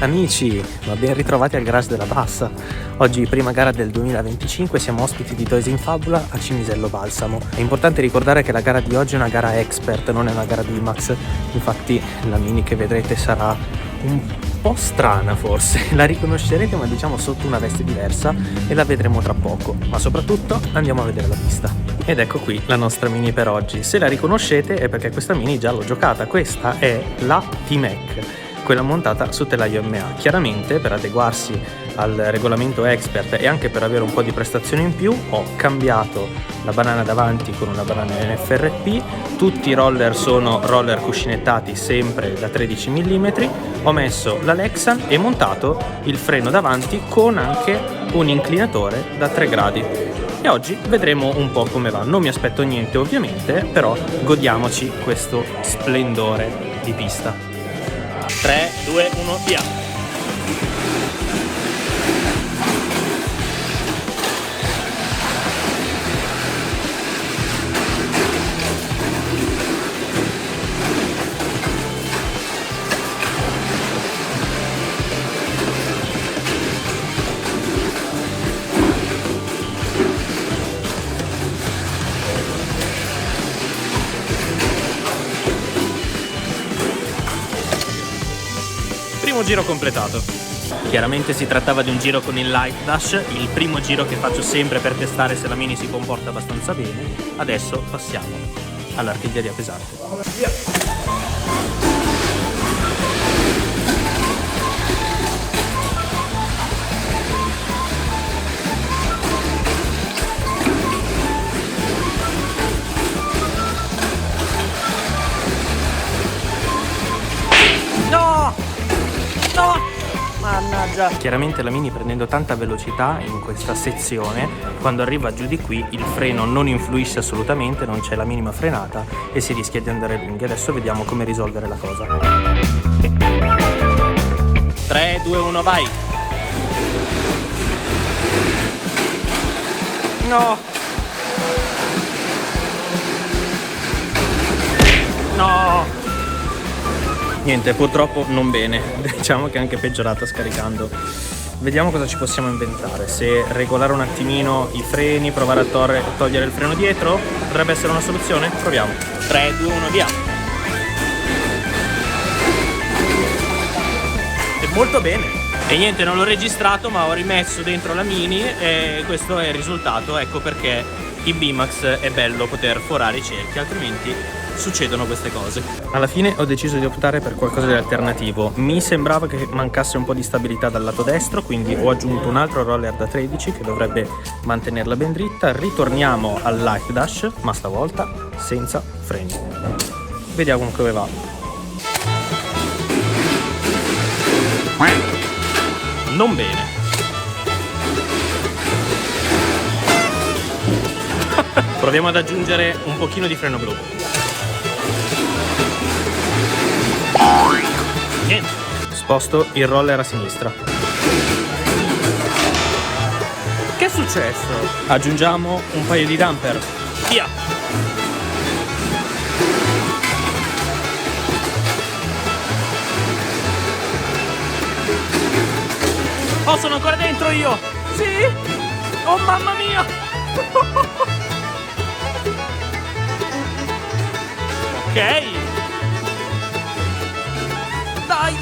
Amici, ma ben ritrovati al garage della Bassa. Oggi prima gara del 2025, siamo ospiti di Toys in Fabula a Cinisello Balsamo. È importante ricordare che la gara di oggi è una gara expert, non è una gara di Max. Infatti la Mini che vedrete sarà un po' strana forse, la riconoscerete ma diciamo sotto una veste diversa e la vedremo tra poco. Ma soprattutto andiamo a vedere la pista. Ed ecco qui la nostra Mini per oggi. Se la riconoscete è perché questa Mini già l'ho giocata. Questa è la T-Mac, quella montata su telaio MA. Chiaramente per adeguarsi al regolamento expert e anche per avere un po' di prestazioni in più ho cambiato la banana davanti con una banana NFRP, tutti i roller sono roller cuscinettati sempre da 13 mm, ho messo la Lexan e montato il freno davanti con anche un inclinatore da 3 gradi. E oggi vedremo un po' come va. Non mi aspetto niente ovviamente, però godiamoci questo splendore di pista. 3, 2, 1, via! Primo giro completato. Chiaramente si trattava di un giro con il Light Dash, il primo giro che faccio sempre per testare se la Mini si comporta abbastanza bene. Adesso passiamo all'artiglieria pesante. Via! Mannaggia! Chiaramente la Mini, prendendo tanta velocità in questa sezione, quando arriva giù di qui il freno non influisce assolutamente, non c'è la minima frenata e si rischia di andare lunghi. Adesso vediamo come risolvere la cosa. 3, 2, 1, vai! No! No! Niente, purtroppo non bene, diciamo che è anche peggiorata scaricando. Vediamo cosa ci possiamo inventare, se regolare un attimino i freni, provare a togliere il freno dietro, potrebbe essere una soluzione? Proviamo. 3, 2, 1, via! E molto bene! E niente, non l'ho registrato ma ho rimesso dentro la Mini e questo è il risultato, ecco perché in B-Max è bello poter forare i cerchi, altrimenti succedono queste cose. Alla fine ho deciso di optare per qualcosa di alternativo. Mi sembrava che mancasse un po' di stabilità dal lato destro, quindi ho aggiunto un altro roller da 13 che dovrebbe mantenerla ben dritta. Ritorniamo al Light Dash, ma stavolta senza freni. Vediamo come va. Non bene. Proviamo ad aggiungere un pochino di freno blu. Niente. Sposto il roller a sinistra. Che è successo? Aggiungiamo un paio di damper. Via! Oh, sono ancora dentro io! Sì? Oh mamma mia! Ok! Dai,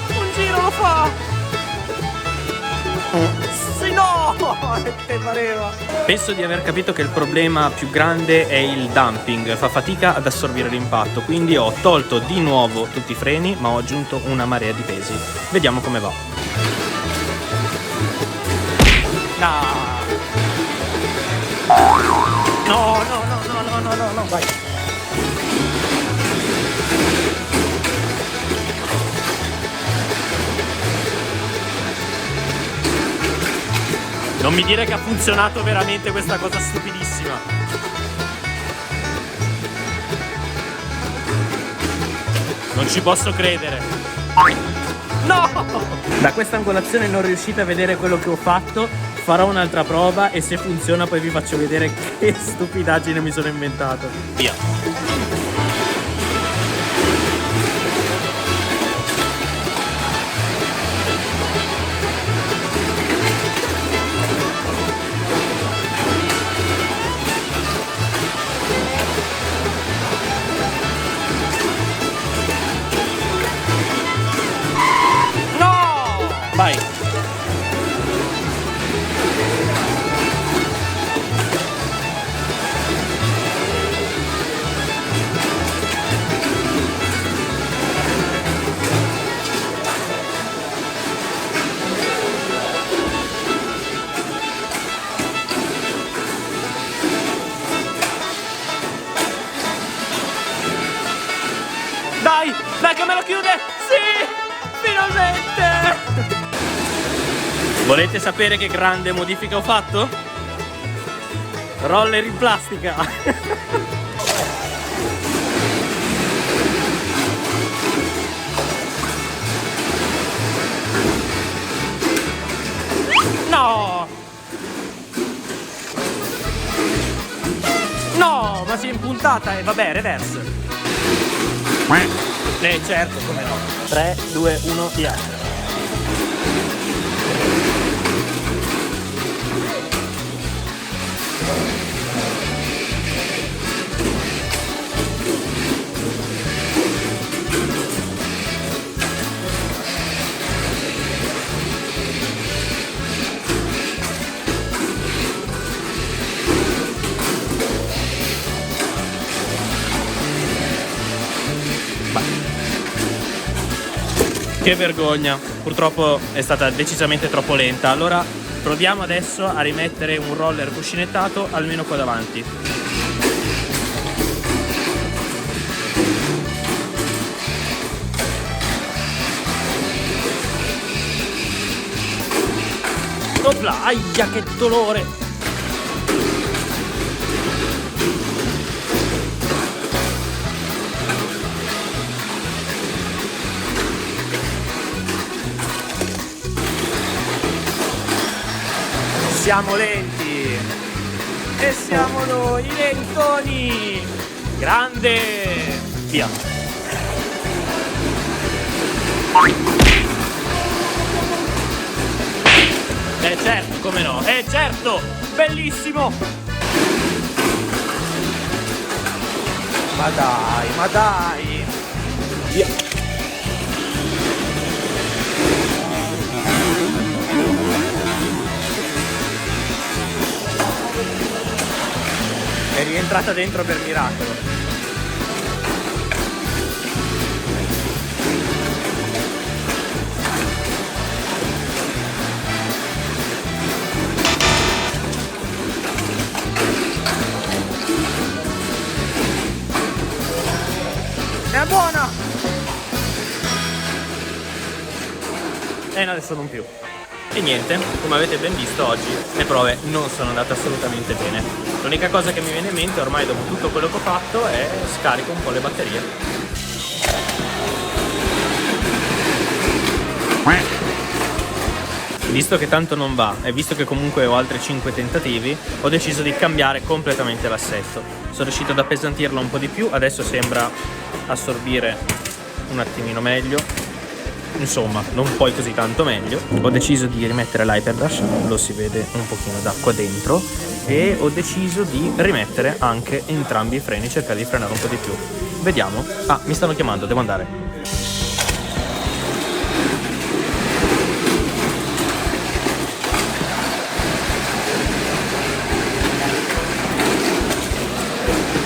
un giro lo fa! Sì, no! Te pareva! Penso di aver capito che il problema più grande è il dumping, fa fatica ad assorbire l'impatto, quindi ho tolto di nuovo tutti i freni, ma ho aggiunto una marea di pesi. Vediamo come va. No, vai! Non mi dire che ha funzionato veramente questa cosa stupidissima. Non ci posso credere. No! Da questa angolazione non riuscite a vedere quello che ho fatto. Farò un'altra prova e se funziona poi vi faccio vedere che stupidaggine mi sono inventato. Via. Dai che me lo chiude! Sì! Finalmente! Volete sapere che grande modifica ho fatto? Roller in plastica! No! No, ma si è impuntata e vabbè, reverse. Certo, come no. 3, 2, 1, via. Che vergogna, purtroppo è stata decisamente troppo lenta. Allora proviamo adesso a rimettere un roller cuscinettato almeno qua davanti. Opla, aia che dolore! Siamo lenti e siamo noi lentoni. Grande, via. Certo, come no, certo, bellissimo. Ma dai, via. È rientrata dentro per miracolo. È buona! No, adesso non più. E niente, come avete ben visto oggi le prove non sono andate assolutamente bene. L'unica cosa che mi viene in mente ormai dopo tutto quello che ho fatto è scarico un po' le batterie. Visto che tanto non va e visto che comunque ho altri 5 tentativi, ho deciso di cambiare completamente l'assetto. Sono riuscito ad appesantirlo un po' di più, adesso sembra assorbire un attimino meglio. Insomma, non poi così tanto meglio. Ho deciso di rimettere l'hyperdash, lo si vede un pochino d'acqua dentro, e ho deciso di rimettere anche entrambi i freni, cercare di frenare un po' di più. Vediamo. Ah, mi stanno chiamando, devo andare.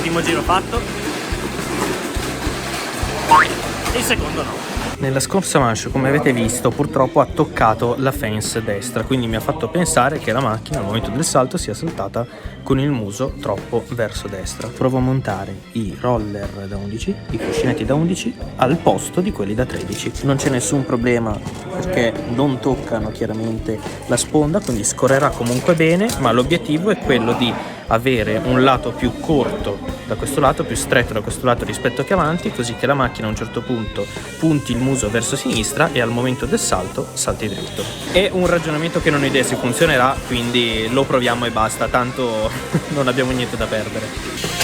Primo giro fatto. Il secondo no. Nella scorsa manche, come avete visto, purtroppo ha toccato la fence destra, quindi mi ha fatto pensare che la macchina al momento del salto sia saltata con il muso troppo verso destra. Provo a montare i roller da 11, i cuscinetti da 11 al posto di quelli da 13. Non c'è nessun problema perché non toccano chiaramente la sponda, quindi scorrerà comunque bene, ma l'obiettivo è quello di avere un lato più corto da questo lato, più stretto da questo lato rispetto che avanti, così che la macchina a un certo punto punti il muso verso sinistra e al momento del salto salti dritto. È un ragionamento che non ho idea se funzionerà, quindi lo proviamo e basta, tanto non abbiamo niente da perdere.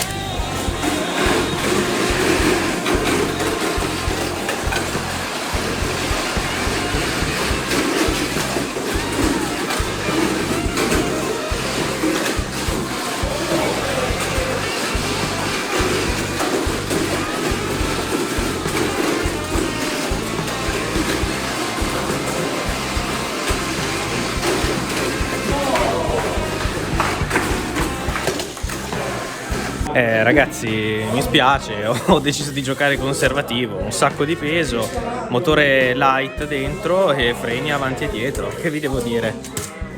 Ragazzi, mi spiace, ho deciso di giocare conservativo, un sacco di peso, motore light dentro e freni avanti e dietro, che vi devo dire?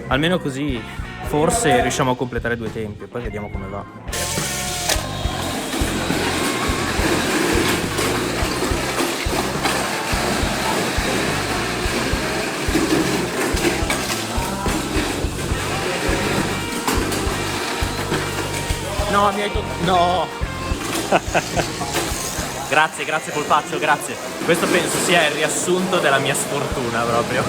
Almeno così forse riusciamo a completare 2 tempi, poi vediamo come va. hai no! Grazie polpaccio, grazie. Questo penso sia il riassunto della mia sfortuna proprio.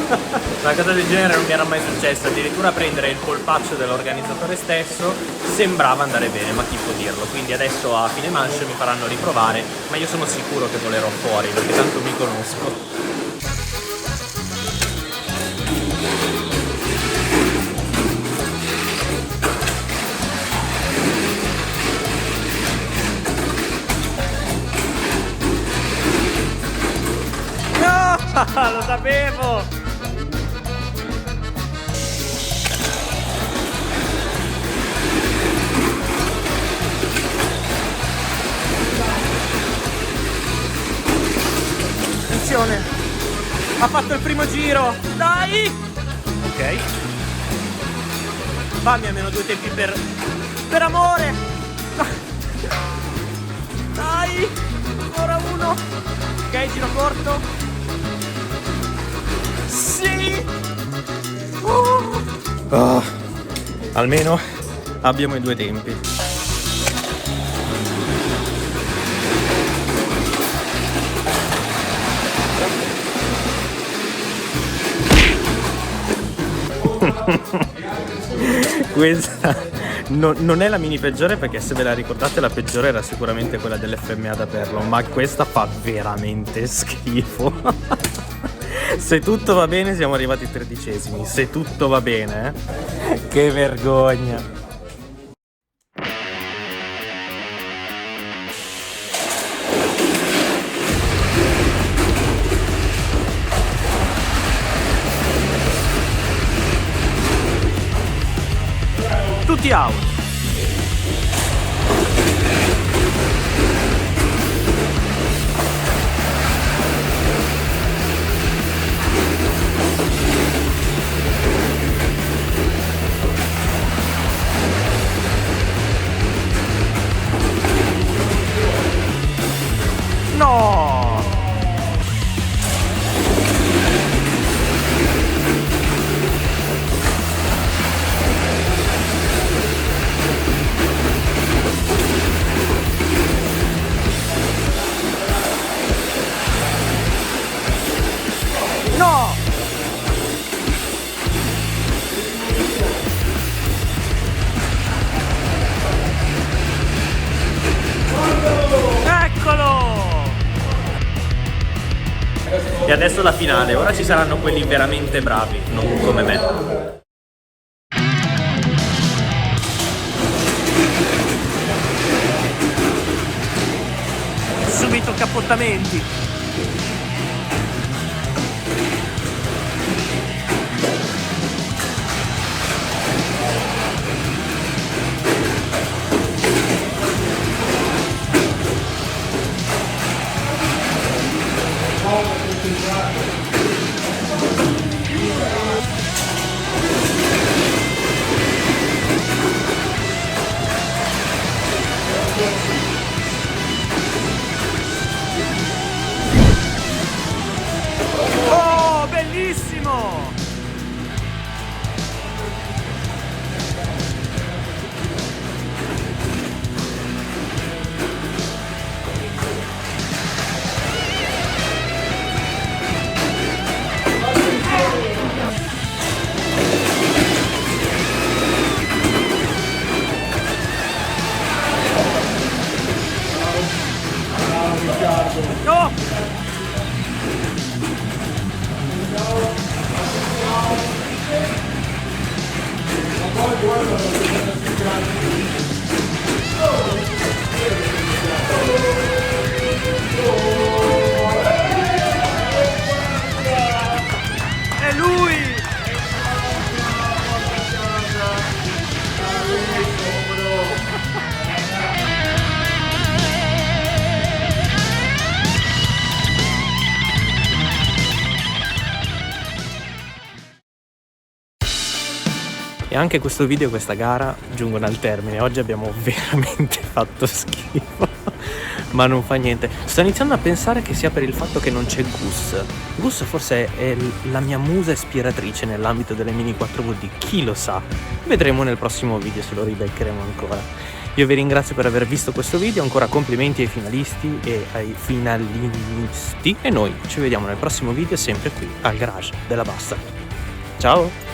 Una cosa del genere non mi era mai successa, addirittura prendere il polpaccio dell'organizzatore stesso sembrava andare bene, ma chi può dirlo? Quindi adesso a fine manche mi faranno riprovare, ma io sono sicuro che volerò fuori, perché tanto mi conosco. Lo sapevo! Attenzione! Ha fatto il primo giro! Dai! Ok. Fammi almeno 2 tempi per amore! Dai! Ancora uno! Ok, giro corto! Sì! Almeno abbiamo i 2 tempi. Questa non è la mini peggiore, perché se ve la ricordate la peggiore era sicuramente quella dell'FMA da Perlo, ma questa fa veramente schifo. Se tutto va bene siamo arrivati ai 13esimi, se tutto va bene, che vergogna. Tutti out. No! No! Eccolo! E adesso la finale, ora ci saranno quelli veramente bravi, non come me. Subito cappottamenti. Oh, bellissimo! No! È lui! E anche questo video e questa gara giungono al termine. Oggi abbiamo veramente fatto schifo, ma non fa niente. Sto iniziando a pensare che sia per il fatto che non c'è Gus. Gus forse è la mia musa ispiratrice nell'ambito delle Mini 4VD, chi lo sa. Vedremo nel prossimo video se lo ribeccheremo ancora. Io vi ringrazio per aver visto questo video, ancora complimenti ai finalisti e ai finalisti e noi ci vediamo nel prossimo video sempre qui al garage della Bassa. Ciao!